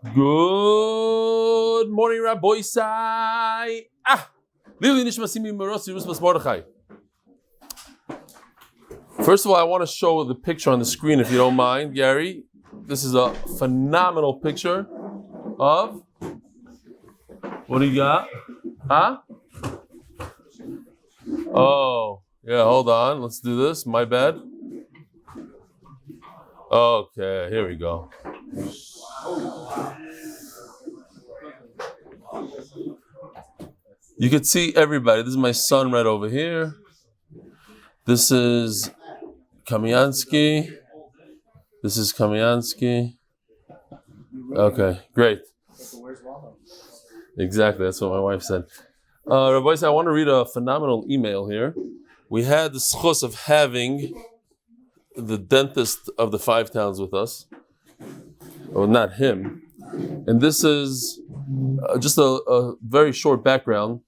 Good morning, Rabbi Sai. First of all, I want to show the picture on the screen, if you don't mind, Gary. This is a phenomenal picture of, what do you got? Huh? Oh, yeah, hold on. Let's do this. My bad. Okay, here we go. You can see everybody. This is my son right over here. This is Kamiansky. This is Kamiansky. Okay, great. Exactly, that's what my wife said. Rabbi, I want to read a phenomenal email here. We had the zechus of having the dentist of the Five Towns with us. Well, not him. And this is just a very short background.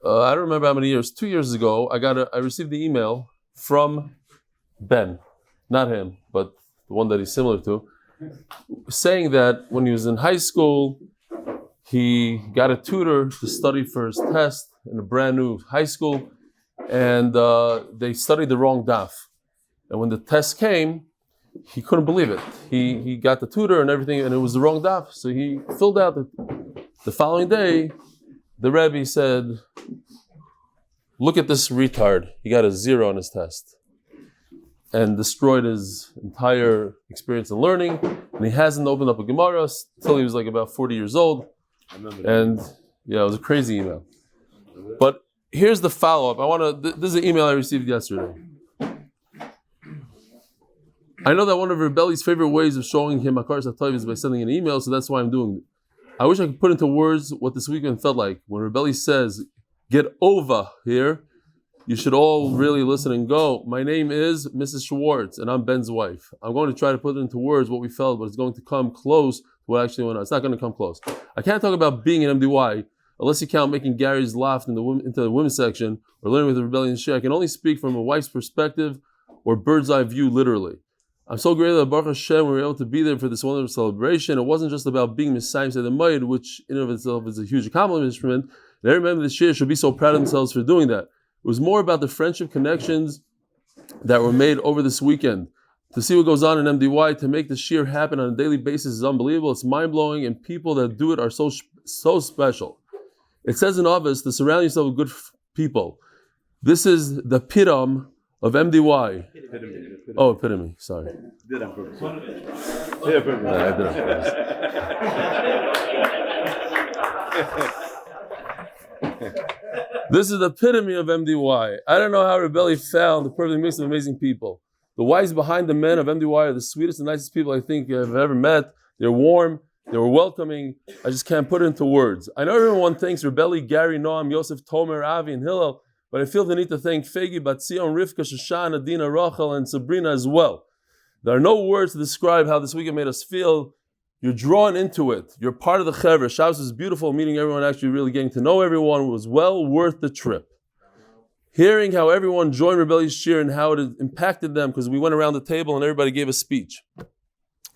I don't remember how many years. 2 years ago, I received the email from Ben, not him, but the one that he's similar to, saying that when he was in high school, he got a tutor to study for his test in a brand new high school, and they studied the wrong daf. And when the test came, he couldn't believe it. He got the tutor and everything, and it was the wrong daf. So he filled out the following day. The Rebbe said, "Look at this retard. He got a 0 on his test," and destroyed his entire experience in learning. And he hasn't opened up a Gemara until he was like about 40 years old. And yeah, it was a crazy email. But here's the follow-up. This is an email I received yesterday. I know that one of Rebelli's favorite ways of showing him Hakaras HaTov is by sending an email, so that's why I'm doing it. I wish I could put into words what this weekend felt like. When Rebelli says, "Get over here," you should all really listen and go. My name is Mrs. Schwartz, and I'm Ben's wife. I'm going to try to put into words what we felt, but it's going to come close to what actually went on. It's not going to come close. I can't talk about being an MDY, unless you count making Gary's laugh into the women's section, or learning with the rebellion share. I can only speak from a wife's perspective, or bird's eye view, literally. I'm so grateful that Baruch Hashem we were able to be there for this wonderful celebration. It wasn't just about being Messiah Said the Mayid, which in and of itself is a huge accomplishment. And every member of the Shia should be so proud of themselves for doing that. It was more about the friendship connections that were made over this weekend. To see what goes on in MDY, to make the Shir happen on a daily basis is unbelievable. It's mind-blowing, and people that do it are so special. It says in Avis to surround yourself with good people. This is the piram of MDY. Epitome. Sorry. Did on purpose. I did on purpose. This is the epitome of MDY. I don't know how Rebelli found the perfect mix of amazing people. The wives behind the men of MDY are the sweetest and nicest people I think I've ever met. They're warm. They were welcoming. I just can't put it into words. I know everyone thanks Rebelli, Gary, Noam, Yosef, Tomer, Avi, and Hillel, but I feel the need to thank Fegi, Batzion, Rivka, Shoshana, Dina, Rachel, and Sabrina as well. There are no words to describe how this weekend made us feel. You're drawn into it. You're part of the Chevra. Shabbos is beautiful. Meeting everyone, actually really getting to know everyone was well worth the trip. Hearing how everyone joined Rebelli's Shir and how it impacted them, because we went around the table and everybody gave a speech,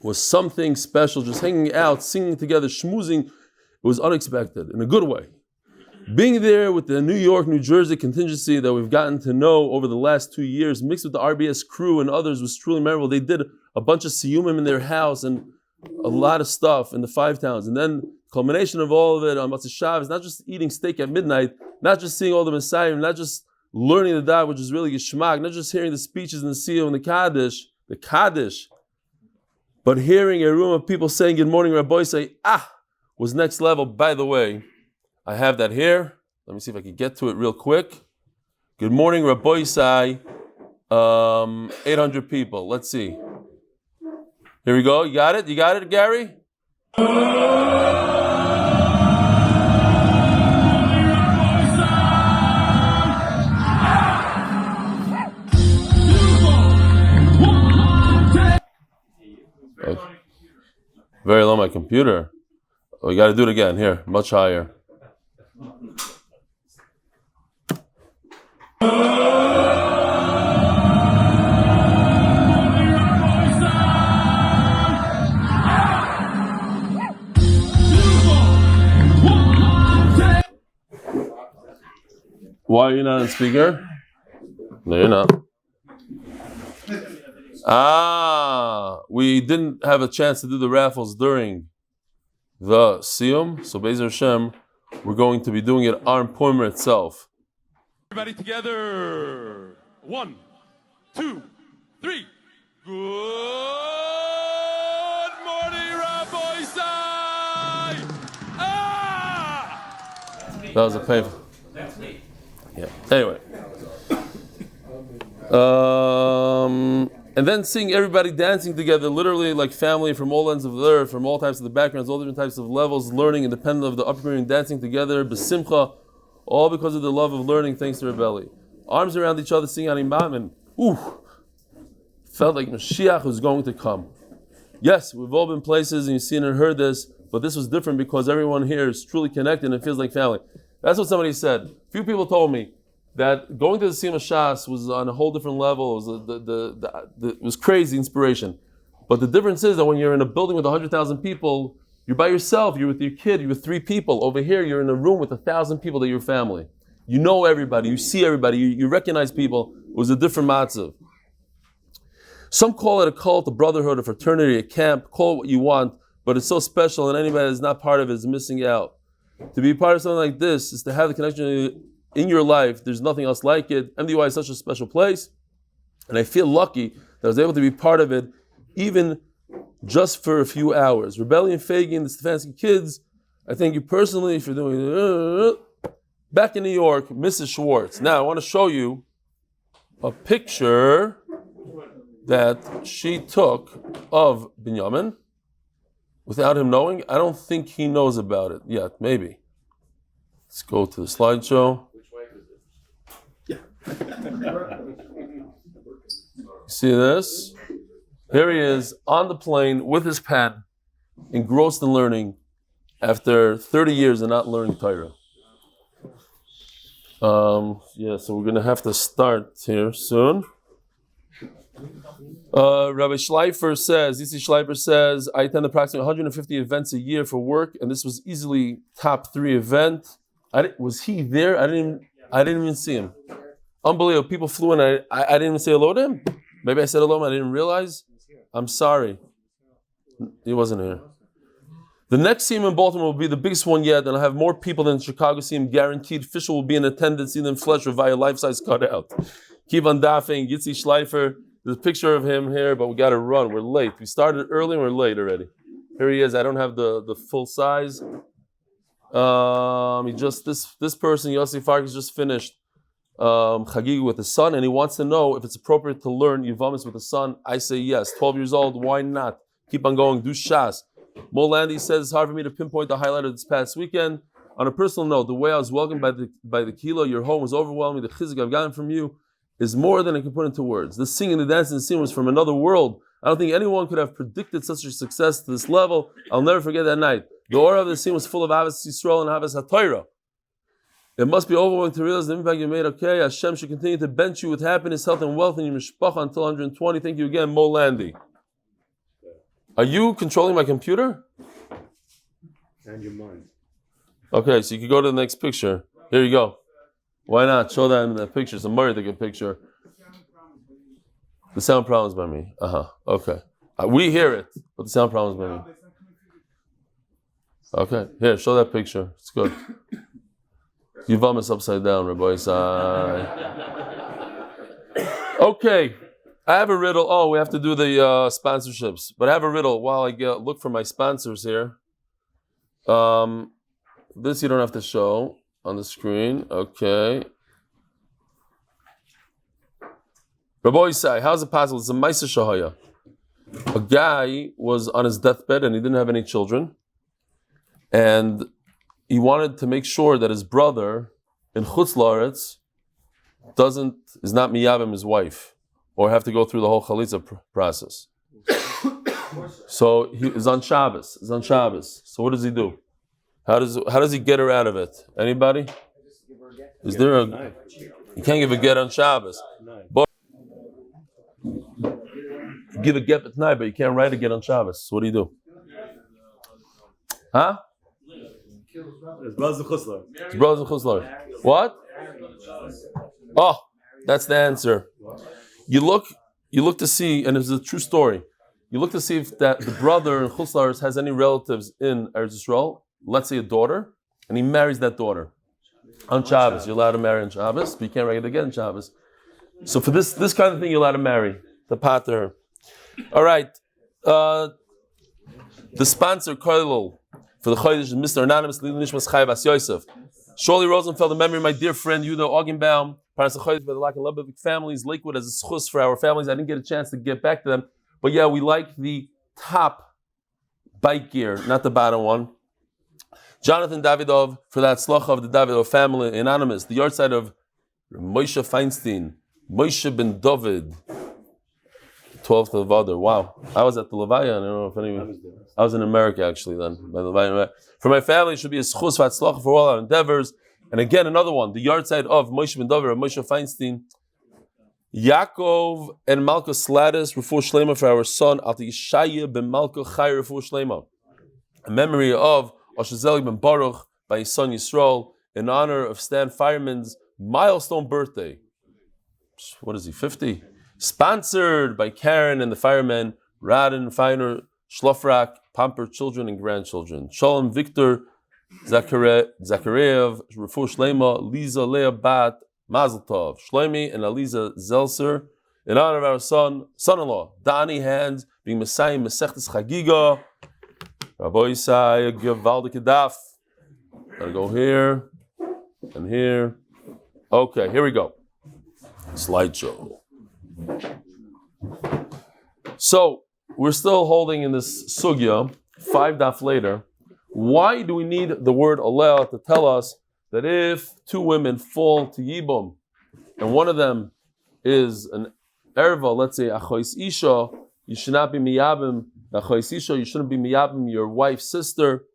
was something special. Just hanging out, singing together, schmoozing. It was unexpected in a good way. Being there with the New York, New Jersey contingency that we've gotten to know over the last 2 years, mixed with the RBS crew and others, was truly memorable. They did a bunch of siyumim in their house and a lot of stuff in the Five Towns. And then culmination of all of it on Matzah Shabbos, not just eating steak at midnight, not just seeing all the Messiah, not just learning the Daf, which is really Geshmak, not just hearing the speeches and the Siyum and the Kaddish, but hearing a room of people saying, "Good morning, Rabbi," say, was next level. By the way, I have that here. Let me see if I can get to it real quick. Good morning, Rabbi Sai. 800 people. Let's see. Here we go. You got it? You got it, Gary? Okay. Very low, my computer. We got to do it again. Here, much higher. Why are you not on speaker? No, you're not. We didn't have a chance to do the raffles during the Siyum, so Be'ezer Hashem, we're going to be doing it on Purim itself. Everybody together. 1, 2, 3. Good morning, Rabbi Sai. That was a painful. Yeah. Anyway. And then seeing everybody dancing together, literally like family from all ends of the earth, from all types of the backgrounds, all different types of levels, learning independent of the upbringing, dancing together, besimcha, all because of the love of learning, thanks to Rebelli. Arms around each other, singing Animam, and felt like Mashiach was going to come. Yes, we've all been places and you've seen and heard this, but this was different because everyone here is truly connected and it feels like family. That's what somebody said. A few people told me that going to the Siyum Shas was on a whole different level. It was crazy inspiration. But the difference is that when you're in a building with 100,000 people, you're by yourself, you're with your kid, you're with 3 people. Over here, you're in a room with 1,000 people that are your family. You know everybody, you see everybody, you recognize people. It was a different matzav. Some call it a cult, a brotherhood, a fraternity, a camp. Call it what you want, but it's so special and anybody that's not part of it is missing out. To be part of something like this is to have the connection in your life. There's nothing else like it. MDY is such a special place, and I feel lucky that I was able to be part of it, even just for a few hours. Rebellion, Fagin, the Stefansky kids, I thank you personally for doing it. Back in New York, Mrs. Schwartz. Now, I want to show you a picture that she took of Binyamin without him knowing. I don't think he knows about it yet, maybe. Let's go to the slideshow. See this? Here he is on the plane with his pen, engrossed in learning after 30 years of not learning Torah. So we're going to have to start here soon. Rabbi Schleifer says, Yissi Schleifer says, I attend approximately 150 events a year for work, and this was easily top 3 event. Was he there? I didn't even see him. Unbelievable. People flew in. I didn't even say hello to him. Maybe I said hello, I didn't realize. I'm sorry. He wasn't here. The next Siyum in Baltimore will be the biggest one yet, and I'll have more people than the Chicago Siyum guaranteed. Fisher will be in attendance, either in flesh or via life-size cutout. Keep on daffing. Yitzi Schleifer. There's a picture of him here, but we got to run. We're late. We started early and we're late already. Here he is. I don't have the full size. This person, Yossi Farkas, just finished Chagig with his son, and he wants to know if it's appropriate to learn Yevamos with the son. I say yes. 12 years old, why not? Keep on going. Do Shas. Mo Landy says it's hard for me to pinpoint the highlight of this past weekend. On a personal note, the way I was welcomed by the Kilo, your home was overwhelming. The chizuk I've gotten from you is more than I can put into words. The singing, the dancing, the scene was from another world. I don't think anyone could have predicted such a success to this level. I'll never forget that night. The aura of the scene was full of Avas Yisroel and Avas HaTorah. It must be overwhelming to realize the impact you made. Okay, Hashem should continue to bench you with happiness, health, and wealth in your mishpacha until 120. Thank you again, Mo Landy. Are you controlling my computer? And your mind. Okay, so you can go to the next picture. Here you go. Why not? Show that in the picture. It's a very good picture. The sound problem's by me. Okay. We hear it, but the sound problem's by me. Okay. Here, show that picture. It's good. Yevamos upside down, Rabbi Sai. Okay. I have a riddle. Oh, we have to do the sponsorships. But I have a riddle while I look for my sponsors here. This you don't have to show on the screen. Okay. Rabbi Sai, how's it possible? It's a Maisa Shahaya. A guy was on his deathbed and he didn't have any children. And he wanted to make sure that his brother in Chutz La'aretz is not miyavim his wife, or have to go through the whole chalitza process. So he is on Shabbos. So what does he do? How does he get her out of it? Anybody? Is there a? You can't give a get on Shabbos. But give a get at night, but you can't write a get on Shabbos. So what do you do? Huh? His brothers and Chuslar. His brothers and Chuslar. What? Oh, that's the answer. You look to see, and it's a true story. You look to see if that the brother in Chuslar has any relatives in Eretz Yisrael. Let's say a daughter, and he marries that daughter on Shabbos. You're allowed to marry on Shabbos, but you can't marry it again on Shabbos. So for this kind of thing, you're allowed to marry the pater. All right. The sponsor, Koilel, for the Chodesh is Mr. Anonymous, Lili Nishmas Chaya Bas Yosef. Shauly Rosenfeld, in memory of my dear friend Yehuda Augenbaum, parents of Chodesh by the Lock Lebovic families, Lakewood as a zechus for our families. I didn't get a chance to get back to them. But yeah, we like the top bike gear, not the bottom one. Jonathan Davydov for the Hatzlacha of the Davydov family, anonymous. The Yahrzeit of Moshe Feinstein, Moshe ben David, 12th of Adar. Wow. I was at the Levaya. I don't know if anyone... I was in America actually then. By the Levaya. For my family, it should be a zechus for Hatzlacha for all our endeavors. And again, another one. The Yahrzeit of Moshe ben David, of Moshe Feinstein. Yacov and Malka Slatus, Refuah Shleima for our son, Yeshaya ben Malka, Chaya, Refuah Shleima. A memory of Zelig ben Baruch by his son Yisroel, in honor of Stan Fireman's milestone birthday. What is he, 50? Sponsored by Karen and the firemen, Radin, Feiner, Shlofrak, pampered children and grandchildren. Shalom, Viktor, Zechariah, Refuah Shleima, Lisa, Leah, Bat, Mazel Tov, Shleimi and Aliza Zelser, in honor of our son-in-law, Doni Hans, being Messiah, Mesechtes Chagiga, Rabbi Yisai, Givaldik Daf. Gotta go here and here. Okay, here we go. Slideshow. So, we're still holding in this sugya, 5 daf later. Why do we need the word alel to tell us that if 2 women fall to Yibum, and one of them is an erva, let's say achois isha, you should not be miyabim achois isha, you shouldn't be miyabim your wife's sister.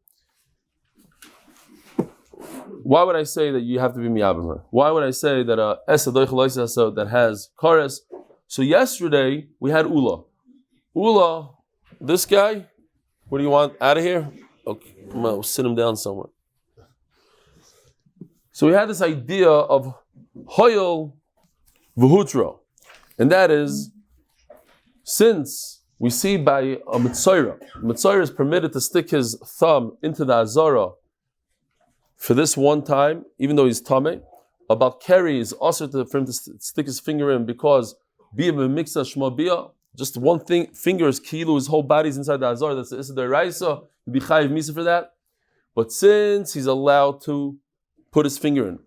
Why would I say that you have to be miyabim her? Why would I say that that has chorus? So yesterday we had Ula, this guy. What do you want out of here? Okay, I'm gonna sit him down somewhere. So we had this idea of Hoyel V'Hutro, and that is, since we see by a Mitzayra is permitted to stick his thumb into the Azara for this one time, even though he's Tameh. About Keri is also for him to stick his finger in because Bia B'Miksa Shma Bia, just one finger is Kilu, his whole body's inside the Azara, that's the Issa D'Oraisa, he'd be Chayiv Misa for that. But since he's allowed to put his finger in,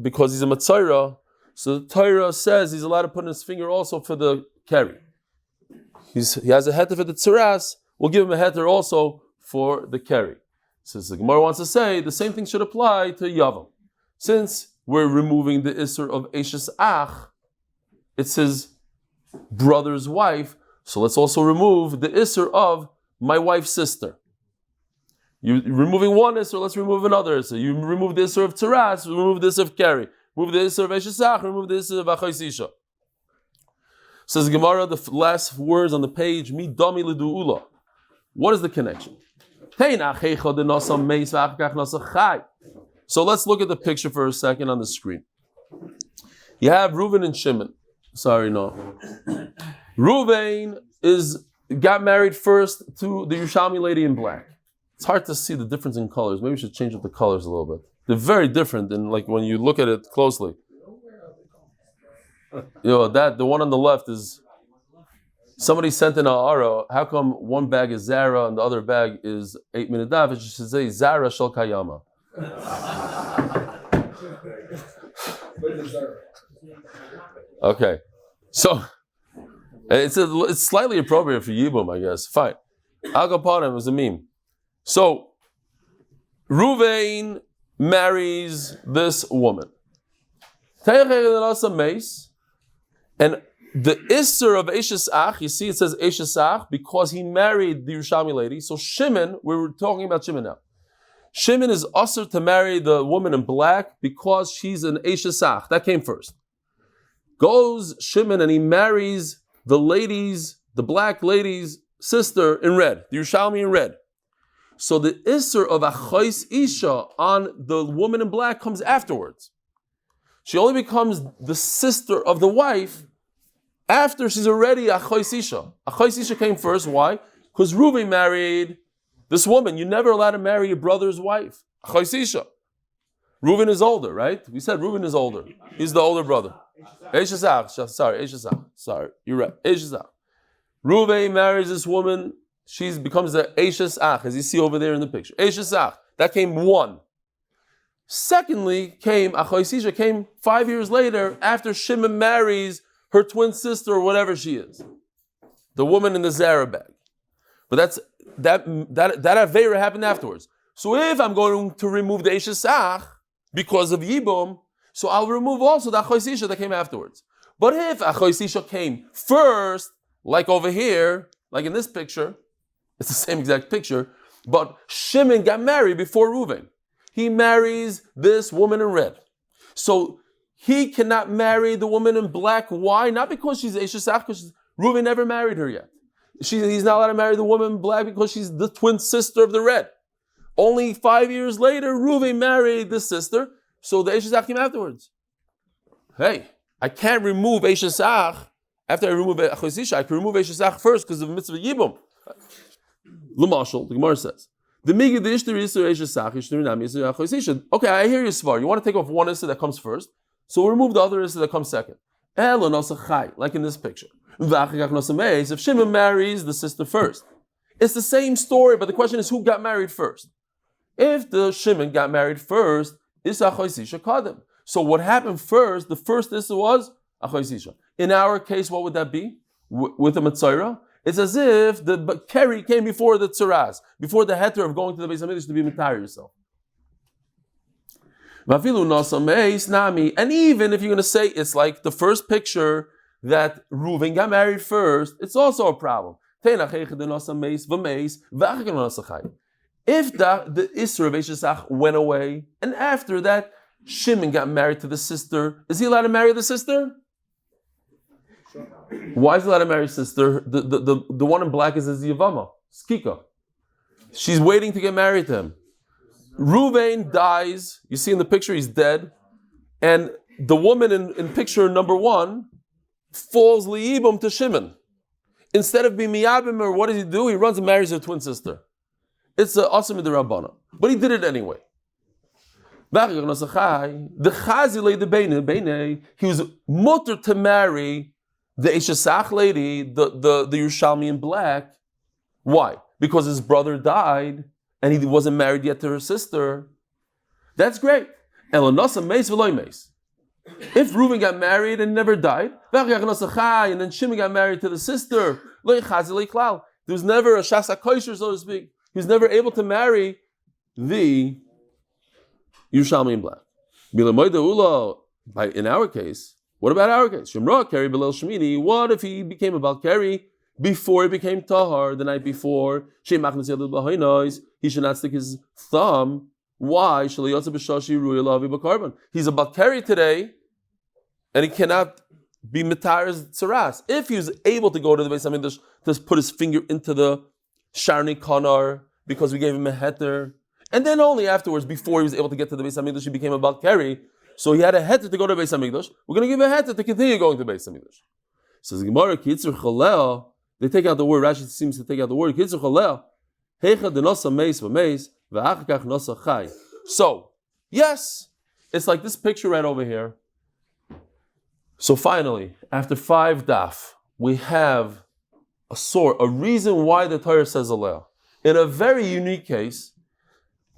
because he's a Matzayra, so the Torah says he's allowed to put in his finger also for the Keri. He has a heter for the Tzaras, we'll give him a heter also for the Keri. So the Gemara wants to say the same thing should apply to Yavam. Since we're removing the Isser of Eishes Ach, it's his brother's wife, so let's also remove the Isser of my wife's sister. You're removing one Isser, let's remove another Isser. You remove the Isser of Tzaras, remove the Isser of Keri. Remove the Isser of Eishes Ach, remove the Isser of Achois Isha. Says Gemara, the last words on the page, Mi Dami Lidu Ula. What is the connection? So let's look at the picture for a second on the screen. You have Reuven and Shimon. Sorry, no. Reuven got married first to the Yerushalmi lady in black. It's hard to see the difference in colors. Maybe we should change up the colors a little bit. They're very different, and like when you look at it closely. The one on the left is somebody sent in a aro. How come one bag is Zara and the other bag is 8 minadav? It should say Zara Shel Kayama. Okay, so it's slightly appropriate for Yibum, I guess. Fine. Agapanim is a meme. So Ruvain marries this woman. And the Isser of Eishes Ach, you see it says Eishes Ach because he married the Yerushalmi lady. So Shimon, we were talking about Shimon now. Shimon is usher to marry the woman in black because she's an Eishes Ach. That came first. Goes Shimon and he marries the black lady's sister in red, the Yerushalmi in red. So the Isser of Achois Isha on the woman in black comes afterwards. She only becomes the sister of the wife after she's already Achois Isha. Achois Isha came first. Why? Because Reuven married this woman. You're never allowed to marry your brother's wife. Achois Isha. Reuven is older, right? We said Reuven is older. He's the older brother. Eshazach. Sorry, you're right. Eshazach. Reuven marries this woman. She becomes the Eishes Ach, as you see over there in the picture. Eishes Ach. That came one. Secondly, Achois Isha came 5 years later after Shimon marries her twin sister or whatever she is. The woman in the Zara bag. But that Aveira happened afterwards. So if I'm going to remove the Eishes Ach because of Yibum, so I'll remove also the Achois Isha that came afterwards. But if Achois Isha came first, like over here, like in this picture, it's the same exact picture, but Shimon got married before Reuven. He marries this woman in red. So he cannot marry the woman in black. Why? Not because she's Eishes Ach, because Reuven never married her yet. He's not allowed to marry the woman in black because she's the twin sister of the red. Only 5 years later, Reuven married the sister, so the Eishes Ach came afterwards. Hey, I can't remove Eishes Ach after I remove Achois Isha. I can remove Eishes Ach first because of mitzvah Yibum. L'mashal, the Gemara says, the migid the ishtar yisur Eishes Ach ishtar nam yisur Achois Isha. Okay, I hear you, Svar. You want to take off one issur that comes first, so we'll remove the other issur that comes second. Elo nosa chai, like in this picture. V'achakach nosa meis. If Shimon marries the sister first, it's the same story, but the question is who got married first. If the Shimon got married first, is Achois Isha kadem. So what happened first? The first issur was Achois Isha. In our case, what would that be? With the Matzorah? It's as if the Keri came before the Tzaras, before the heter of going to the Beis HaMikdash to be Matar yourself. And even if you're going to say it's like the first picture that Reuven got married first, it's also a problem. If the Isra of Eishes Ach went away, and after that, Shimon got married to the sister, is he allowed to marry the sister? Why is he allowed to marry sister? The one in black is his Yevamos, Skika. She's waiting to get married to him. Reuven dies, you see in the picture he's dead, and the woman in picture number 1 falls li'ibum to Shimon. Instead of being miyabim, or what does he do? He runs and marries her twin sister. It's an awesome in the Rabbana. But he did it anyway. The Chazi laid the Beinei. He was mutter to marry the Eishes Ach lady, the Yerushalmi in black. Why? Because his brother died and he wasn't married yet to her sister. That's great. If Reuven got married and never died, and then Shimon got married to the sister, there was never a Shasa Kosher, so to speak. He was never able to marry the Yerushalmi in black. In our case, what about our case? What if he became a Balkari before he became Tahar the night before? He should not stick his thumb. Why? He's a Balkari today, and he cannot be Mitar's Tzaras. If he was able to go to the Beis HaMikdash to put his finger into the Sharni Konar because we gave him a heter, and then only afterwards, before he was able to get to the Beis HaMikdash, he became a Balkari. So he had a heter to go to Beis HaMikdash. We're going to give him a heter to continue going to Beis HaMikdash. Says Gemara, Kitzur Chalel. They take out the word. Rashi seems to take out the word. Kitzur Chalel. Heicha denosa meis v'meis v'achakach nosa chai. So yes, it's like this picture right over here. So finally, after 5 daf, we have a reason why the Torah says Aleh. In a very unique case,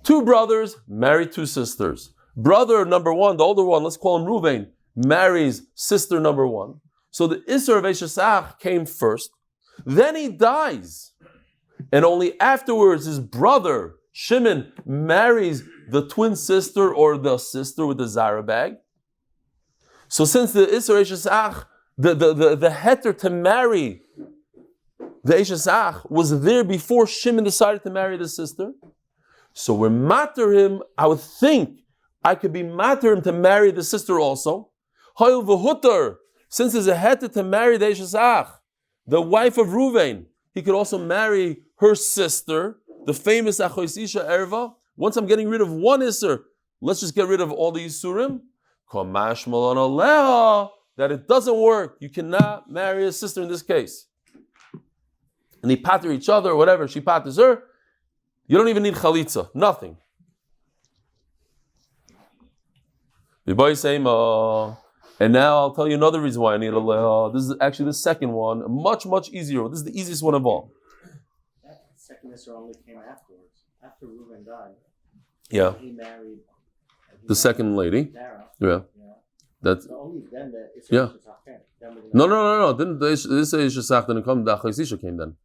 2 brothers marry 2 sisters. Brother number 1, the older one, let's call him Reuven, marries sister number 1. So the Isser of Eishes Ach came first. Then he dies. And only afterwards his brother, Shimon, marries the twin sister or the sister with the Zara bag. So since the Isser Eishes Ach, the heter to marry the Eishes Ach was there before Shimon decided to marry the sister, so we're matter him, I would think, I could be matter him to marry the sister also. Hoil v'hutter, since there's a heter to marry the Eishes Ach, the wife of Reuven, he could also marry her sister, the famous Achois Isha Erva, once I'm getting rid of one Isser, let's just get rid of all the Yisurim. That it doesn't work. You cannot marry a sister in this case. And they pater each other or whatever, she paters her. You don't even need chalitza, nothing. And now I'll tell you another reason why I need a leha. This is actually the second one, much, much easier. This is the easiest one of all. That second Isser only came afterwards. After Reuben died. Yeah. He married The second lady. Sarah. Yeah. That's So only then the Isser Yeah. came. no. Didn't this Ishasach didn't come? The Achois Isha came then.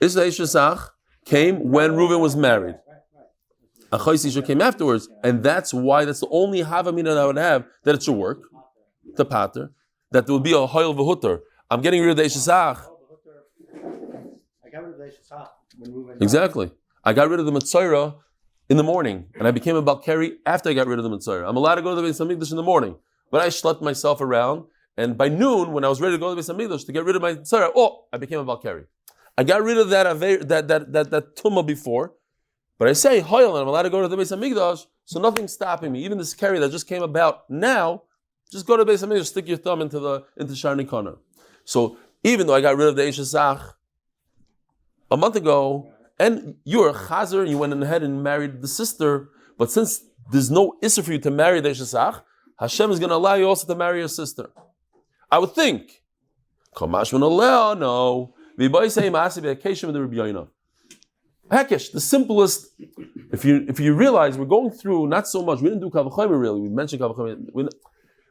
Ishasach came when Reuven was married. Achois Isha came afterwards, and that's why that's the only havamina that I would have that it should work. The pater, that there will be a hoil v'hutter. I'm getting rid of the Ishasach. I got rid of the Isser when Reuben Exactly. I got rid of the Mitzayra in the morning, and I became a Balkari after I got rid of the Mitzayra. I'm allowed to go to the Beis Hamikdash in the morning, but I schlepped myself around, and by noon, when I was ready to go to the Beis Hamikdash to get rid of my Mitzayra, I became a Balkari. I got rid of that tumah before, but I say hoil, and I'm allowed to go to the Beis Hamikdash, so nothing's stopping me. Even this carry that just came about now, just go to the Beis Hamikdash, stick your thumb into Sharni Kana. So even though I got rid of the Ishasach a month ago, and you were a chazer and you went ahead and married the sister, but since there's no issue for you to marry the Ishasach, Hashem is going to allow you also to marry your sister. I would think. No. Hekesh, the simplest. If you realize we're going through not so much. We didn't do kavachomer really. We mentioned kavachomer.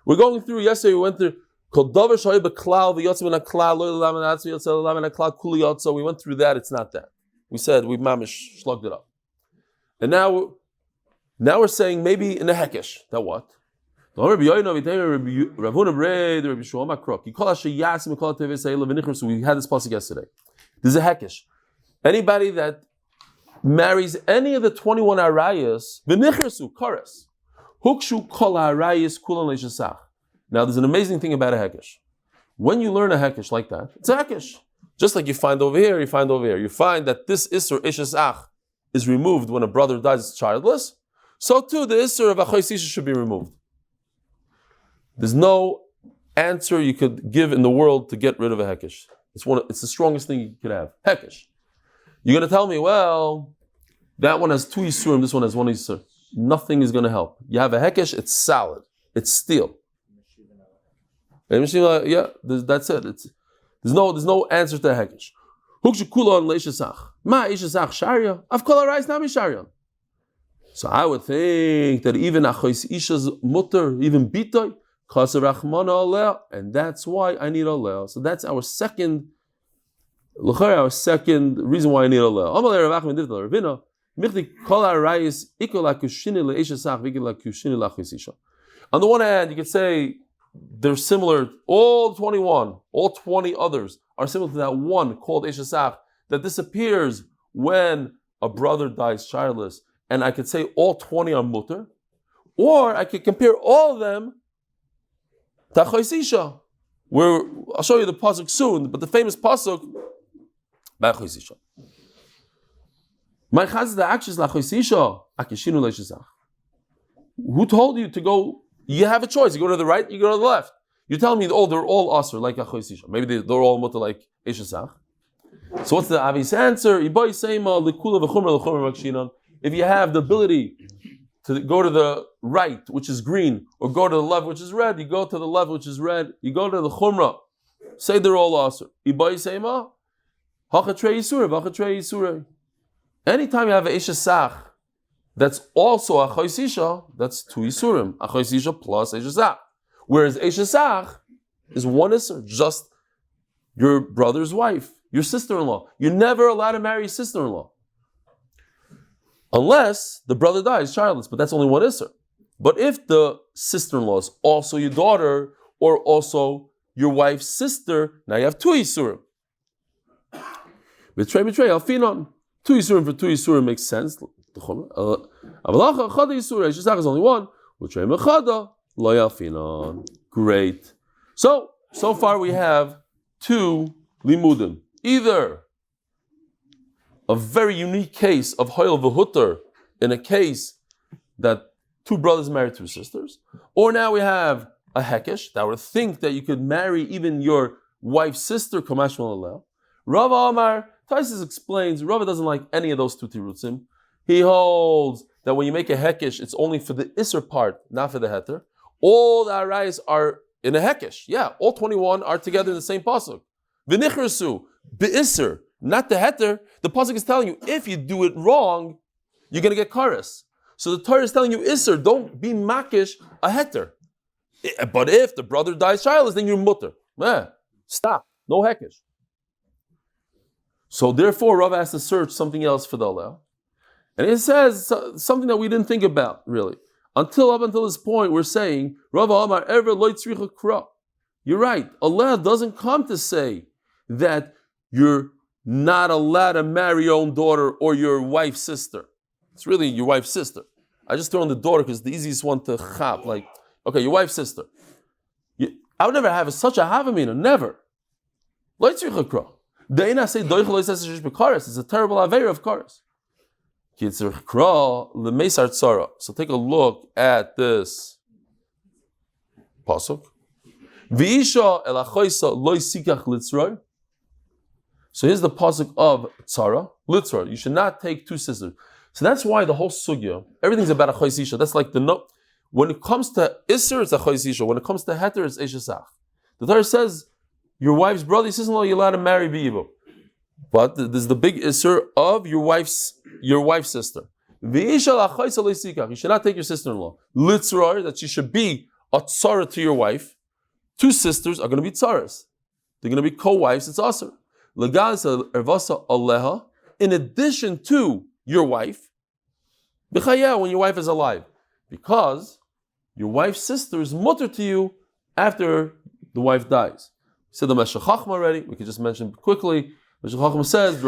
We're going through yesterday. We went through called davar shoy beklal v'yotzim and klal lo lam and atzmi yotzim lam and klal kuli yotzo. We went through that. It's not that. We said we mamish slugged it up, and now we're saying maybe in the hekesh that what. We had this pasuk yesterday. There's a hekesh. Anybody that marries any of the 21 arayas, v'nichresu kares, hukshu kol arayas kulan leishasach. Now, there's an amazing thing about a hekesh. When you learn a hekesh like that, it's a hekesh. Just like you find over here, you find over here. You find that this isser ishasach is removed when a brother dies childless. So too, the isser of achois isha should be removed. There's no answer you could give in the world to get rid of a hekesh. It's the strongest thing you could have. Hekesh. You're going to tell me, well, that one has 2 Yisurim, this one has 1 Yisur. Nothing is going to help. You have a hekesh, it's solid. It's steel. Yeah, that's it. There's no answer to a hekesh. So I would think that even achois isha's mutter, even bitoy, and that's why I need a leo. So that's our second reason why I need a leo. On the one hand, you could say they're similar. All 21, all 20 others are similar to that one called Eshesach that disappears when a brother dies childless. And I could say all 20 are mutter, or I could compare all of them to Achois Isha, where I'll show you the pasuk soon, but the famous pasuk by Achois Isha. Who told you to go? You have a choice. You go to the right, you go to the left. You're telling me, they're all asr like Achois Isha. Maybe they're all mutter like Eshesach. So what's the obvious answer? If you have the ability to go to the right, which is green, or go to the left, which is red, you go to the left, which is red, you go to the chumrah, say they're all asr. Anytime you have an Eshesach that's also a Achois Isha, that's 2 Yisurim. Achois Isha plus Eshesach. Whereas Eshesach is 1 Isur, just your brother's wife, your sister-in-law. You're never allowed to marry your sister-in-law. Unless the brother dies childless, but that's only 1 Isser. But if the sister-in-law is also your daughter, or also your wife's sister, now you have 2 Yisurim. Betray, alfinon. 2 Yisurim for 2 Yisurim makes sense. Avalacha, chada Yisur, Eshesach is only 1. Betray mechada, lo alfinon. Great. So far we have 2 limudim. Either a very unique case of Hoyel V'Hutter in a case that two brothers married two sisters. Or now we have a Hekesh that would think that you could marry even your wife's sister, Kamash Malala. Rav Amar, Taisus explains, Rav doesn't like any of those two tirutzim. He holds that when you make a Hekesh, it's only for the Isser part, not for the Heter. All the Arayas are in a Hekesh. Yeah, all 21 are together in the same pasuk. V'nichrasu, be'Isser, not the Heter. The pasuk is telling you, if you do it wrong, you're going to get karas. So the Torah is telling you, Isser, don't be makish a Heter. But if the brother dies childless, then you're mutter. Stop. No Hekesh. So therefore, Rav has to search something else for the Allah. And it says something that we didn't think about, really. Up until this point, we're saying, Rav Amar ever loy tzricha kra. You're right. Allah doesn't come to say that you're not allowed to marry your own daughter or your wife's sister. It's really your wife's sister. I just throw in the daughter because it's the easiest one to chap. Like, okay, your wife's sister. I would never have such a havamina. Never. Loy tzricha kra. Deina say doichel loy sesish bekaris. It's a terrible aveira of karis. So take a look at this pasuk. So here's the pasuk of tzara, litzra. You should not take two sisters. So that's why the whole sugya, everything's about a chois isha. That's like the no. When it comes to iser, it's a chois isha. When it comes to heter, it's eshesach. The Torah says your wife's brother, sister-in-law, you're allowed to marry biyibo. But there's the big isser of your wife's sister. You should not take your sister-in-law. Litzrar, that she should be a tzara to your wife. Two sisters are going to be tzaras. They're going to be co-wives. It's aser. In addition to your wife, Chaya, when your wife is alive, because your wife's sister is mutter to you after the wife dies. Said the Meshachachma already. We could just mention quickly. Meshachachma says,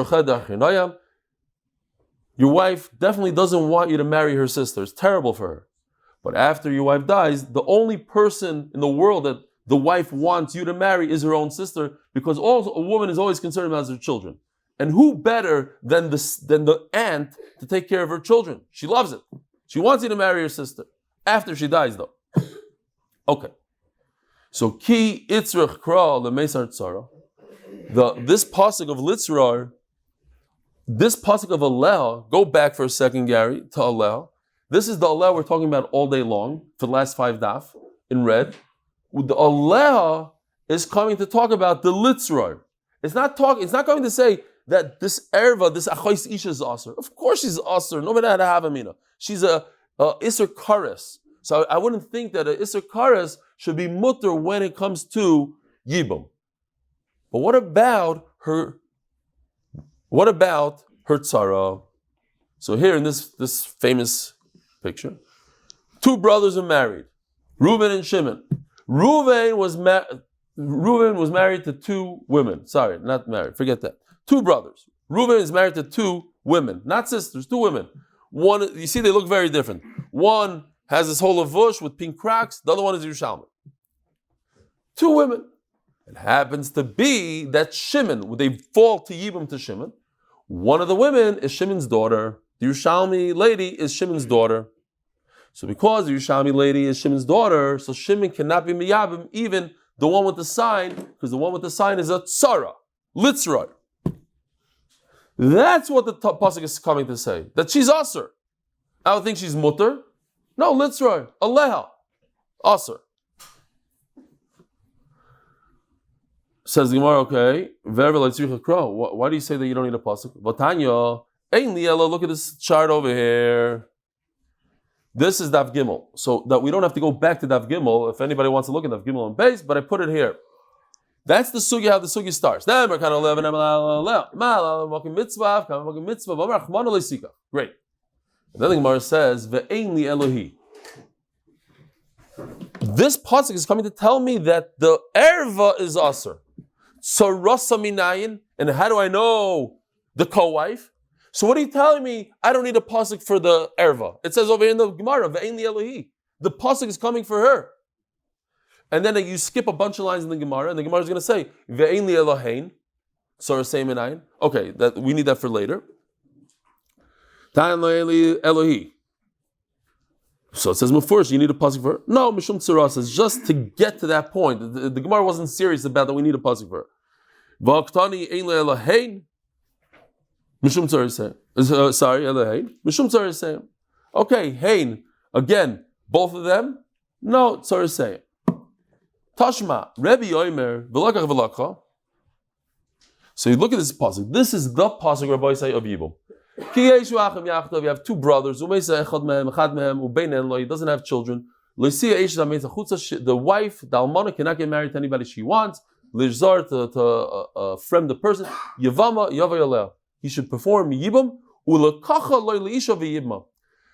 your wife definitely doesn't want you to marry her sister. It's terrible for her. But after your wife dies, the only person in the world that the wife wants you to marry is her own sister, because also a woman is always concerned about her children. And who better than the aunt to take care of her children? She loves it. She wants you to marry her sister. After she dies, though. Okay. So, ki itzrich kra lemesar tzara. This pasuk of litzrar, this pasuk of Aleh, go back for a second, Gary, to Aleh. This is the Aleh we're talking about all day long, for the last 5 daf, in red. The Aleh is coming to talk about the litzrar. It's not going to say that this erva, this achois isha is aser. Of course she's aser. Nobody had to have amina. She's a iser kares. So I wouldn't think that a iser kares should be mutter when it comes to yibum. But what about her tzara? So here in this famous picture, 2 brothers are married, Reuben and Shimon. Reuben was married to 2 women. Sorry, not married. Forget that. 2 brothers. Reuben is married to 2 women, not sisters, 2 women. One, you see, they look very different. One has this whole lavush with pink cracks. The other one is Yerushalmi. 2 women. It happens to be that Shimon, they fall to Yibum to Shimon. One of the women is Shimon's daughter. The Yerushalmi lady is Shimon's daughter. So because the Yerushalmi lady is Shimon's daughter, so Shimon cannot be miyabim, even the one with the sign, because the one with the sign is a tzara, litzrar. That's what the pasuk is coming to say, that she's aser. I don't think she's mutter. No, litzrar, aleha, aser. Says the Gemara, okay, why do you say that you don't need a pasuk? Vatanya, look at this chart over here. This is Daf Gimel, so that we don't have to go back to Daf Gimel if anybody wants to look at Daf Gimel and base, but I put it here. That's the sugya, how the sugya starts. Great. And then the Gemara says, Ve'ein li Elohi. This pasuk is coming to tell me that the erva is aser. So rasa minayin, and how do I know the co-wife? So what are you telling me? I don't need a pasuk for the erva. It says over here in the Gemara, Ve'ein li Elohi. The pasuk is coming for her. And then you skip a bunch of lines in the Gemara, and the Gemara is going to say, Ve'ein li Elohein, Sarasei minayin. Okay, we need that for later. Ta'an lo Elohi. So it says first you need a pasuk for her. No, Mishum Tzara says just to get to that point. The Gemara wasn't serious about that. We need a pasuk for her. V'aktani ein lo Elohein. Mishum Tzara saying. Sorry, Elohein. Mishum Tzara saying. Okay, Hein. Again, both of them. No, Tzara saying. Tashma Rebbe Omer v'lakach v'lakcha. So you look at this pasuk. This is the pasuk Rabbi say of Yibum. You have two brothers. He doesn't have children. The wife, the almana, cannot get married to anybody she wants. To friend the person. He should perform yibum.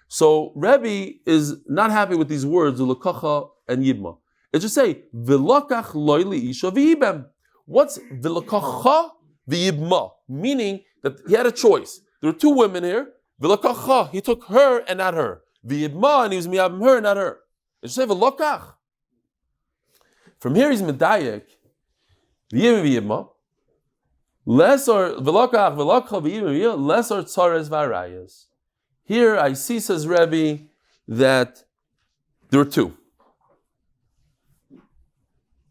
So Rebbe is not happy with these words ulakacha and yibma. It just say v'lakach loyli isha v'yibem. What's v'lakacha v'yibma? Meaning that he had a choice. There are two women here. V'lakacha, he took her and not her. V'yibma, and he was miyabim her and not her. It should say v'lakach. From here he's medayek. V'yibma. Less or v'lakach v'lakcha v'yibma. Less or tzares v'arayas. Here I see, says Rebbe, that there were two.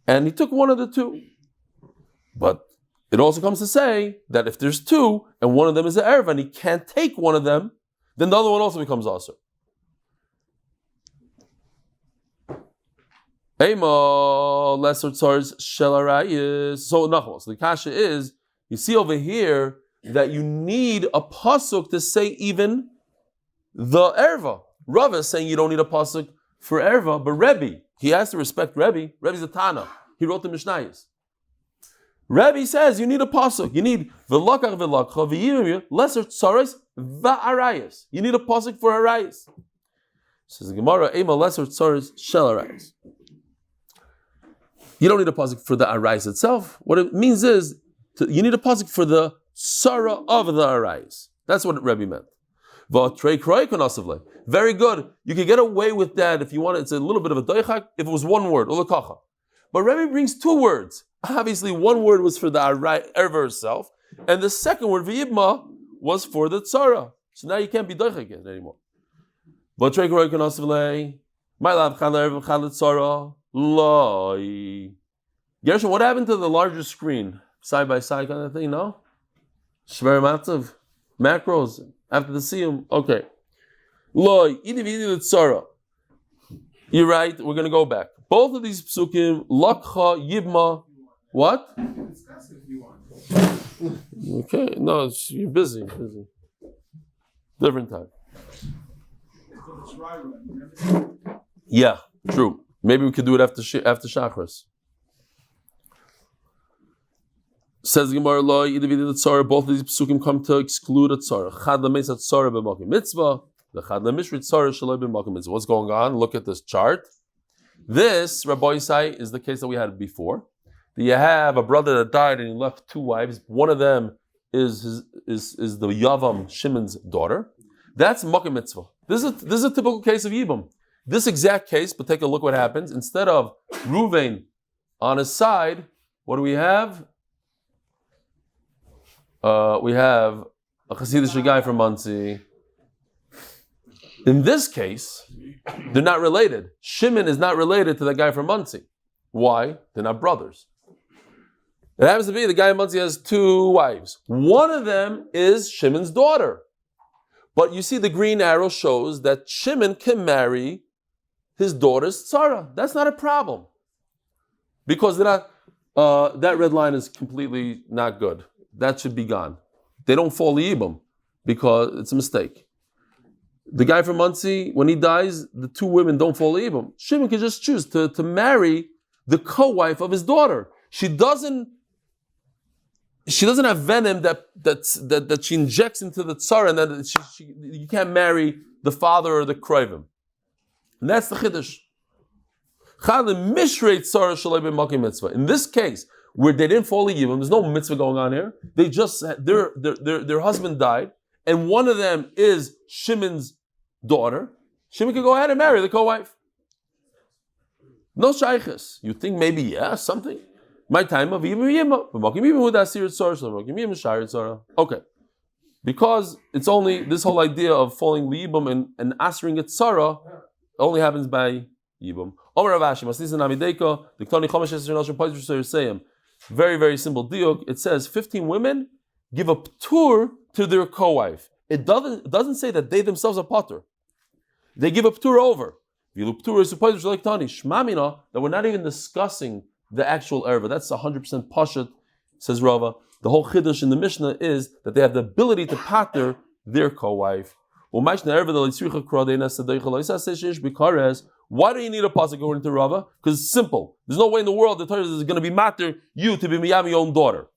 And he took one of the two. But it also comes to say that if there's two, and one of them is an Erev, and he can't take one of them, then the other one also becomes Asur. Ema lesser tzars shelarayis. So nachos. The kasha is, you see over here that you need a pasuk to say even the erva. Rava is saying you don't need a pasuk for erva, but Rebbe, he has to respect Rebbe. Rebbe's a Tana. He wrote the Mishnayos. Rebbe says you need a pasuk. You need v'lakach v'lakcha v'yivim lesser tzares v'arayis. You need a pasuk for arayis. Says the Gemara, ema lesser tzares shel arayis. You don't need a pasuk for the arayis itself. What it means is you need a pasuk for the tzara of the arayis. That's what Rebbe meant. Very good. You can get away with that if you want. It's a little bit of a doichak if it was one word, ulakacha. But Rebbe brings two words. Obviously, one word was for the erva herself, and the second word, v'yibma, was for the tzara. So now you can't be doichak anymore. But Gershon, what happened to the larger screen? Side by side kind of thing, no? Shver matzav, macros. After the siyum, okay. Loi, idi tzara. You're right, we're going to go back. Both of these psukim, lakcha, yibma, what? Okay, no, you're busy. Different time. Yeah, true. Maybe we could do it after Shachris. Says the Gemara, both of these psukim come to exclude a tzara. Chad lemeis tzara b'makom mitzvah, the chad lemishrit tzara shaloi b'makom mitzvah. What's going on? Look at this chart. This, Rabbi Yisai, is the case that we had before. You have a brother that died and he left two wives. One of them is the Yavam Shimon's daughter. That's makom mitzvah. This is a typical case of Yibum. This exact case, but take a look what happens. Instead of Ruvain on his side, what do we have? We have a Hasidic guy from Monsey. In this case, they're not related. Shimon is not related to the guy from Monsey. Why? They're not brothers. It happens to be the guy in Monsey has two wives. One of them is Shimon's daughter. But you see the green arrow shows that Shimon can marry his daughter's tzara. That's not a problem. Because they're not, that red line is completely not good. That should be gone. They don't fall Yibam because it's a mistake. The guy from Monsey, when he dies, the two women don't fall Yibam. Shimon can just choose to marry the co-wife of his daughter. She doesn't have venom that she injects into the tsar, and that you can't marry the father or the kroivim. And that's the chiddush. In this case, where they didn't fall Yibam, there's no mitzvah going on here. They just their husband died, and one of them is Shimon's daughter. Shimon can go ahead and marry the co-wife. No shaychus. You think maybe something. My time of Yibam. Okay. Because it's only this whole idea of falling liyibum and answering it tzara only happens by yibum. Very, very simple diuk. It says 15 women give a ptur to their co-wife. It doesn't say that they themselves are potter. They give a ptur over. Shmamina, that we're not even discussing the actual erva. That's 100% pashut, says Rava. The whole chiddush in the Mishnah is that they have the ability to pater their co-wife. Why do you need a pasuk according to Rava? Because it's simple. There's no way in the world the Torah is going to be matter you to be miyam your own daughter.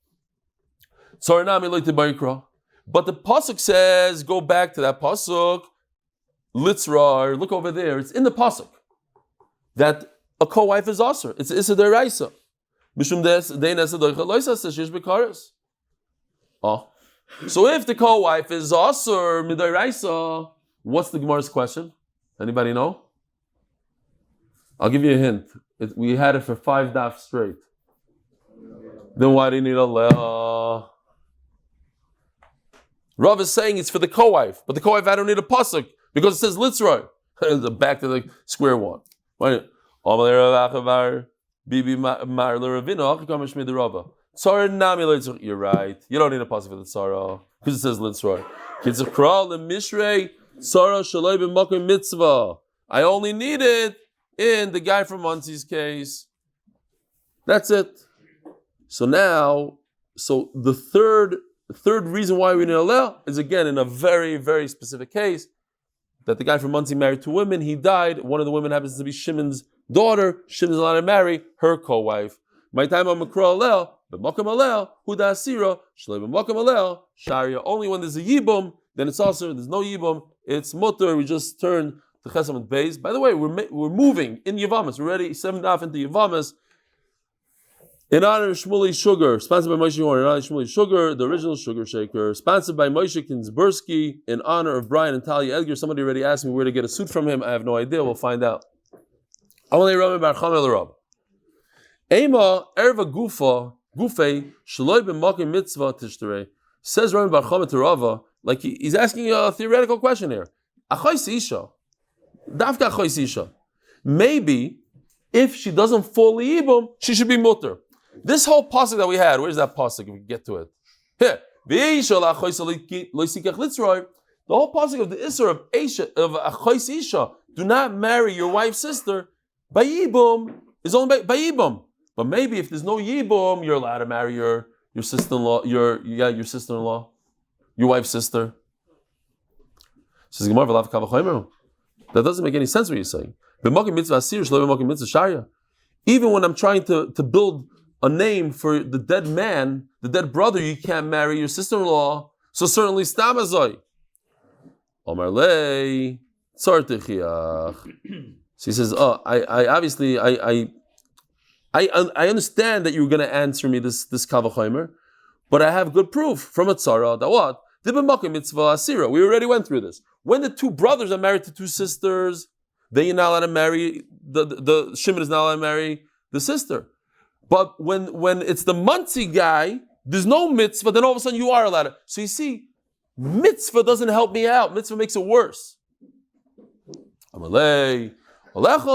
But the pasuk says, go back to that pasuk. Litzrar, look over there. It's in the pasuk that a co-wife is aser. It's issa deraisa. Mishum des dein issa deraisa says she's bekaris. Oh, so if the co-wife is aser midaraisa, what's the Gemara's question? Anybody know? I'll give you a hint. We had it for 5 daf straight. Then why do you need a leah? Rav is saying it's for the co-wife, but the co-wife I don't need a pasuk because it says litzroy. Back to the square one. You're right. You don't need a pasuk for the tzara because it says litzroy. I only need it in the guy from Munsey's case. That's it. So now, the third reason why we need a leah is again in a very, very specific case that the guy from Munsey married 2 women. He died. One of the women happens to be Shimon's daughter. Shimon's allowed to marry her co-wife. My time on Makra Alel, but Makam Alel, Huda Asira, Shleima Makam Alel, Sharia. Only when there's a Yibum, then it's also, there's no Yibum, it's Mutter. We just turned to Amud Beis. By the way, we're moving in Yevamos. We're already 7 daf into Yevamos. In honor of Shauly Sugar, sponsored by Moshe Horn, in honor of Shauly Sugar, the original sugar shaker, sponsored by Moshe Kinsbursky, in honor of Brian and Talia Edgar. Somebody already asked me where to get a suit from him. I have no idea. We'll find out. Ema erva gufa gufei shaloi b'makim mitzvah tishterei. Says Rabbi Bar Chama to Rava, like he's asking a theoretical question here. Achois isha, dafka achois isha. Maybe if she doesn't fall liyibum, she should be mutter. This whole pasuk that we had, where's that pasuk? If we get to it, here. The whole pasuk of the isra of achois isha, do not marry your wife's sister. By yibum is only by yibum. But maybe if there's no yibum, you're allowed to marry your sister-in-law, your sister-in-law, your wife's sister. Says Gemara, that doesn't make any sense what you're saying. Even when I'm trying to build a name for the dead man, the dead brother, you can't marry your sister-in-law. So certainly stamazoi. Omar lei tzartichiach. So he says, I understand that you're going to answer me this kavachomer, but I have good proof from a tzara that what? We already went through this. When the 2 brothers are married to 2 sisters, then you're not allowed to marry, the Shimon is not allowed to marry the sister. But when it's the Muncie guy, there's no mitzvah, then all of a sudden you are allowed to. So you see, mitzvah doesn't help me out. Mitzvah makes it worse. Amalei. Look at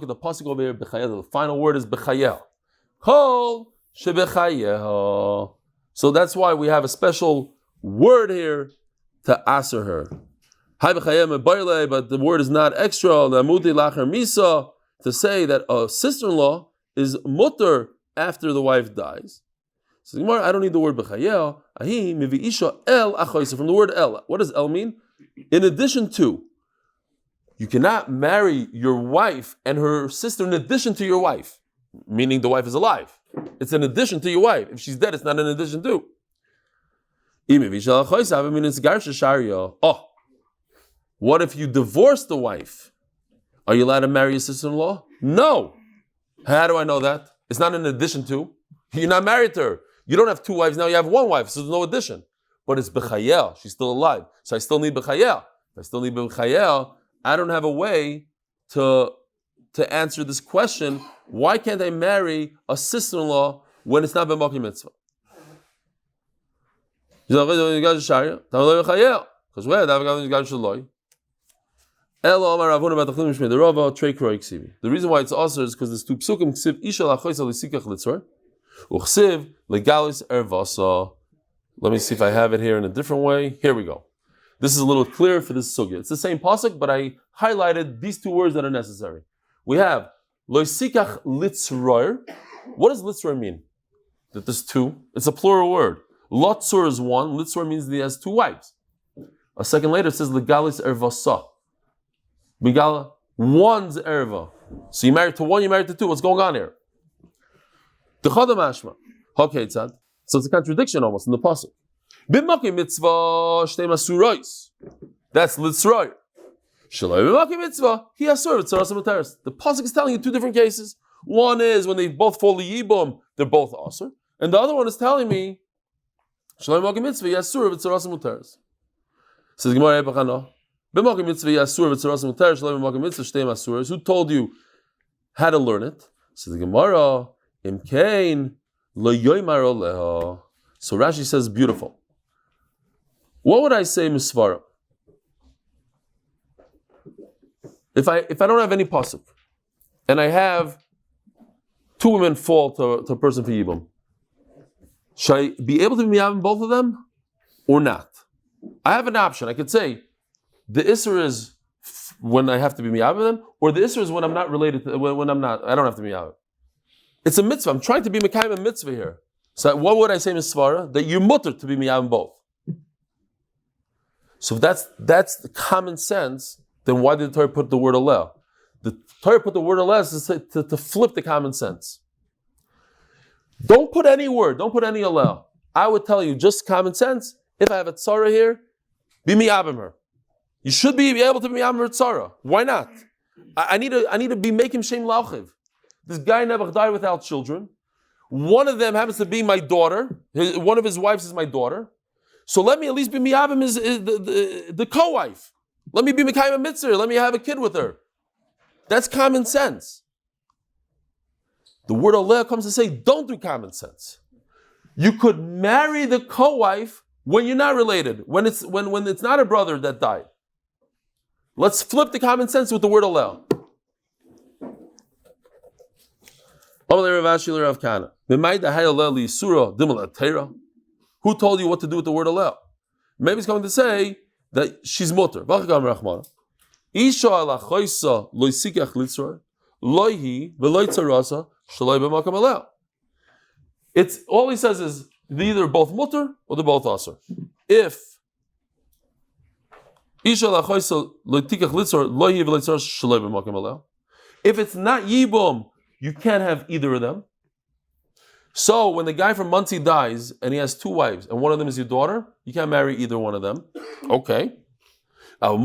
the pasuk over here. Bechayel. The final word is bechayel. Kol shebechayel. So that's why we have a special word here to answer her. But the word is not extra. Misa to say that a sister-in-law is mutter after the wife dies. So Gemara, I don't need the word bechayel. Ahi mivi isha el achoisa from the word el. What does el mean? In addition to. You cannot marry your wife and her sister in addition to your wife, meaning the wife is alive. It's in addition to your wife. If she's dead, it's not in addition to. Oh, what if you divorce the wife? Are you allowed to marry your sister-in-law? No. How do I know that? It's not in addition to. You're not married to her. You don't have 2 wives now, you have 1 wife, so there's no addition. But it's bechayel, she's still alive. So I still need bechayel. If I still need bechayel, I don't have a way to answer this question. Why can't I marry a sister-in-law when it's not b'makom mitzvah? Because where? The reason why it's also is because there's two psukim. Let me see if I have it here in a different way. Here we go. This is a little clearer for this sugya. It's the same pasuk, but I highlighted these two words that are necessary. We have loisikach litzroir. What does litzroir mean? That there's two. It's a plural word. Lotzur is one. Litzroir means that he has two wives. A second later it says legalis ervasa. Megala, one's erva. So you married to one, you married to two. What's going on here? Dechada mashma. Okay, tzad. So it's a contradiction almost in the pasuk. B'makim mitzvah shtei masurais. That's litzroir. Shalom b'makim mitzvah he asur v'tzaras v'teres. The pasuk is telling you two different cases. One is when they both fall liyibum, they're both asur, and the other one is telling me Shalom b'makim mitzvah he asur v'tzaras v'teres. Says Gemara Ebachano. B'makim mitzvah he asur v'tzaras v'teres. Shalom b'makim mitzvah shtei masurais. Who told you how to learn it? Says the Gemara Imkain. So Rashi says, beautiful. What would I say, Misvara? If I don't have any pasuk, and I have two women fall to a person for Yibum, should I be able to be miyavim both of them, or not? I have an option. I could say, the Isser is when I have to be miyavim them, or the Isser is when I'm not related to, when I'm not, I don't have to be miyavim. It's a mitzvah. I'm trying to be mekayim a mitzvah here. So what would I say, Misvara? That you're mutter to be miyavim both. So if that's the common sense, then why did the Torah put the word aleh? The Torah put the word aleh to flip the common sense. Don't put any word. Don't put any aleh. I would tell you just common sense. If I have a tzara here, be miyavim her. You should be able to be miyavim her tzara. Why not? I need to be making shem lauchiv. This guy never died without children. One of them happens to be my daughter. One of his wives is my daughter. So let me at least be miyavim the co-wife. Let me be mekayim a mitzvah. Let me have a kid with her. That's common sense. The word aleh comes to say, don't do common sense. You could marry the co-wife when you're not related, when it's not a brother that died. Let's flip the common sense with the word aleh. Who told you what to do with the word aleh? Maybe he's going to say that she's mutter. It's all he says is they're either both mutter or they're both aser. If it's not yibum, you can't have either of them. So when the guy from Muncie dies and he has two wives and one of them is your daughter, you can't marry either one of them. Okay. But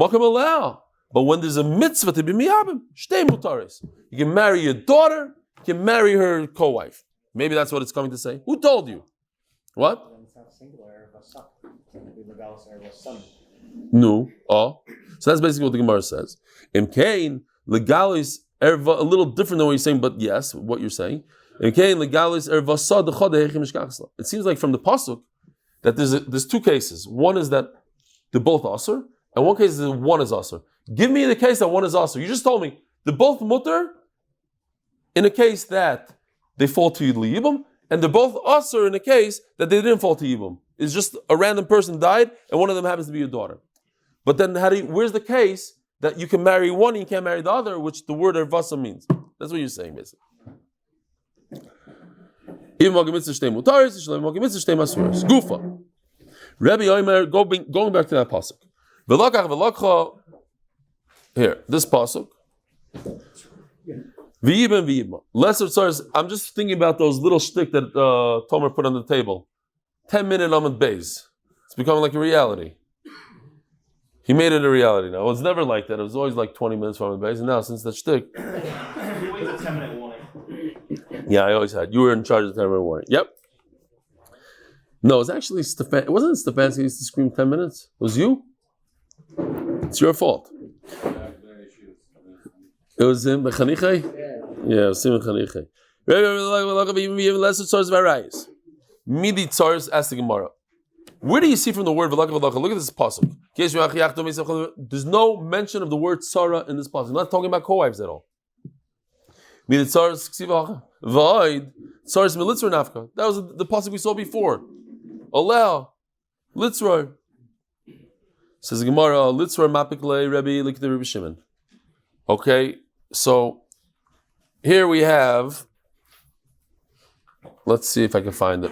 when there's a mitzvah to be miyabim, shtei mutaris. You can marry your daughter, you can marry her co-wife. Maybe that's what it's coming to say. Who told you? What? No. Oh. So that's basically what the Gemara says. Imkain legalis erva, a little different than what you're saying, but yes, what you're saying. It seems like from the pasuk that there's two cases. One is that they're both aser, and one case is that one is aser. Give me the case that one is aser. You just told me they're both mutter in a case that they fall to yibum, and they're both aser in a case that they didn't fall to yibum. It's just a random person died, and one of them happens to be your daughter. But then, where's the case that you can marry one and you can't marry the other, which the word ervasa means? That's what you're saying, basically. Gufa. Rabbi Omer, going back to that pasuk. Here, this pasuk. Lesser tzars. I'm just thinking about those little shtick that Tomer put on the table. 10-minute Amud Beis. It's becoming like a reality. He made it a reality now. It was never like that. It was always like 20 minutes from Amud Beis. And now, since that shtick. Yeah, I always had. You were in charge of the 10-minute warning. Yep. No, it was actually Stefan. It wasn't Stefansky who used to scream 10 minutes. It was you. It's your fault. It was him, Bechanichai? Yeah, it was him, Bechanichai. Lesser tzars varayis. Midi tzars, ask the Gemara. Where do you see from the word v'lakav v'lakav? Look at this pasuk. There's no mention of the word tzara in this pasuk. I'm not talking about co-wives at all. That was the pasuk we saw before. Allow litzra. Says Gemara, litzra mapik le Rebbe likder Rebbe Shimon. Okay, so here we have. Let's see if I can find it.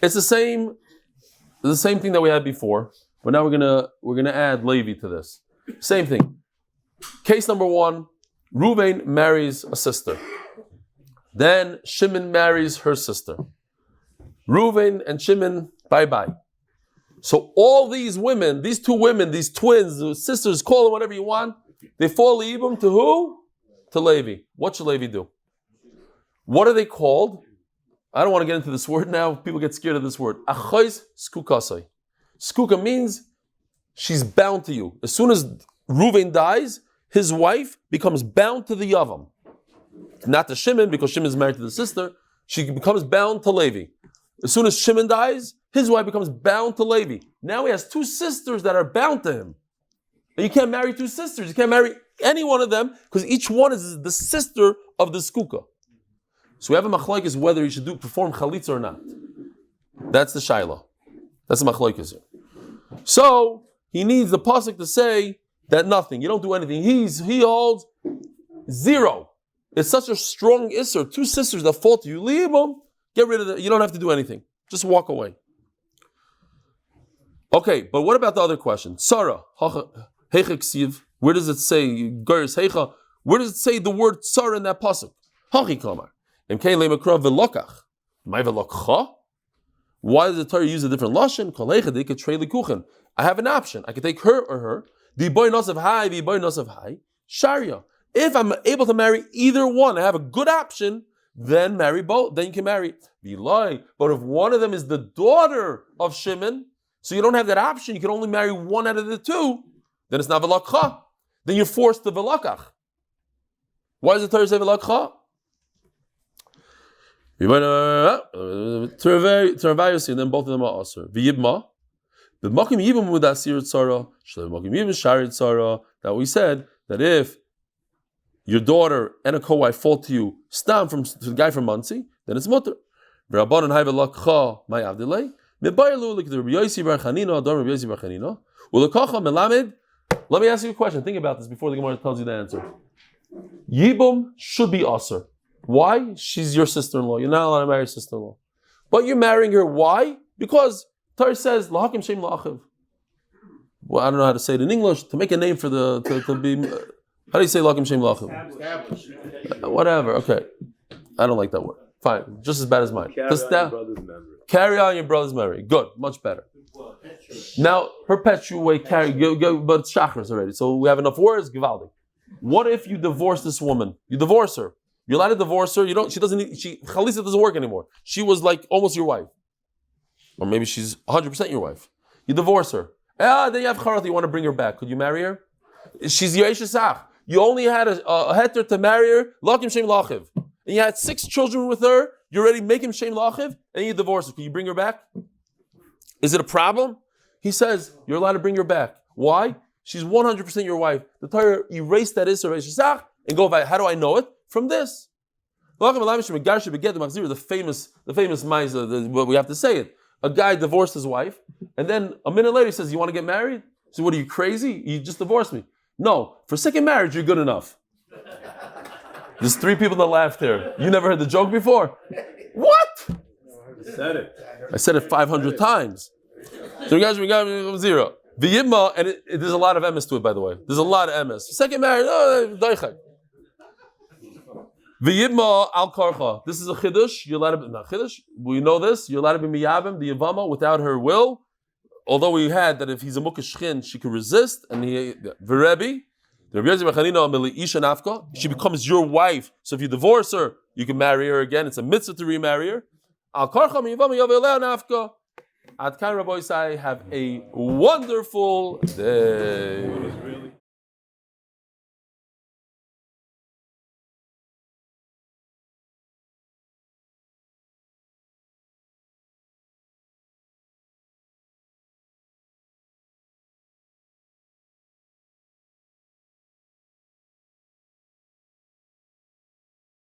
It's the same thing that we had before, but now we're gonna add Levi to this. Same thing. Case number 1: Reuven marries a sister. Then Shimon marries her sister. Reuven and Shimon, bye-bye. So all these women, these two women, these twins, the sisters, call them whatever you want, they fall Leibim to who? To Levi. What should Levi do? What are they called? I don't want to get into this word now. People get scared of this word. Achos skukasai. Skuka means she's bound to you. As soon as Reuven dies, his wife becomes bound to the Yavam. Not to Shimon, because Shimon is married to the sister. She becomes bound to Levi. As soon as Shimon dies, his wife becomes bound to Levi. Now he has two sisters that are bound to him. And you can't marry two sisters. You can't marry any one of them, because each one is the sister of the skuka. So we have a machlokes whether he should perform chalitza or not. That's the shaila. That's the machlokes here. So he needs the pasuk to say that nothing. You don't do anything. He holds 0. It's such a strong isser. Two sisters that fall to you, leave them. Get rid of it. You don't have to do anything. Just walk away. Okay, but what about the other question? Sarah, heicha. Where does it say Geras heicha? Where does it say the word Sarah in that pasuk? Hachi kamar. Why does the Torah use a different lashon? I have an option. I can take her or her. Sharia. If I'm able to marry either one, I have a good option, then marry both. Then you can marry. But if one of them is the daughter of Shimon, so you don't have that option, you can only marry one out of the two, then it's not velakha. Then you're forced to velakach. Why does the Torah say velakha? And then both of them are asur. That we said that if your daughter and a co-wife fall to you, stam from the guy from Muncie, then it's mutter. Let me ask you a question. Think about this before the Gemara tells you the answer. Yibum should be asur. Why? She's your sister-in-law. You're not allowed to marry your sister-in-law. But you're marrying her. Why? Because Torah says, Lahakim Shem La'achiv. Well, I don't know how to say it in English. To make a name for to be... How do you say Lahakim Shem La'achiv? Whatever. Okay. I don't like that word. Fine. Just as bad as mine. Carry on your brother's memory. Good. Much better. Now, perpetuate, carry... But it's chakras already. So we have enough words. Givaldi. What if you divorce this woman? You divorce her. You're allowed to divorce her. Chalitza doesn't work anymore. She was like almost your wife. Or maybe she's 100% your wife. You divorce her. Then you have charat, you want to bring her back. Could you marry her? She's your Yeshaya. You only had a heter to marry her, Lakim Shem Lachiv. And you had 6 children with her, you already make him Shem Lachiv, and you divorce her. Can you bring her back? Is it a problem? He says, you're allowed to bring her back. Why? She's 100% your wife. The Torah erased that Isser Yeshaya and go by, how do I know it? From this. The famous Maisa, what we have to say it. A guy divorced his wife, and then a minute later he says, you want to get married? So what, are you crazy? You just divorced me. No, for second marriage, you're good enough. There's 3 people that laughed here. You never heard the joke before? What? I said it 500 times. So guys, we got 0. V'yimma, and there's a lot of emes to it, by the way. There's a lot of emes. Second marriage, daichai. V'yibma al karcha. This is a chiddush. You're allowed to be, not chiddush. We know this. You're allowed to be miyabim the Yevamos without her will. Although we had that if he's a mukashchin, she could resist. And v'rebi, she becomes your wife. So if you divorce her, you can marry her again. It's a mitzvah to remarry her. Al karcha miyavama yaveleh nafka. Ad kan Rabbi Yisai, have a wonderful day.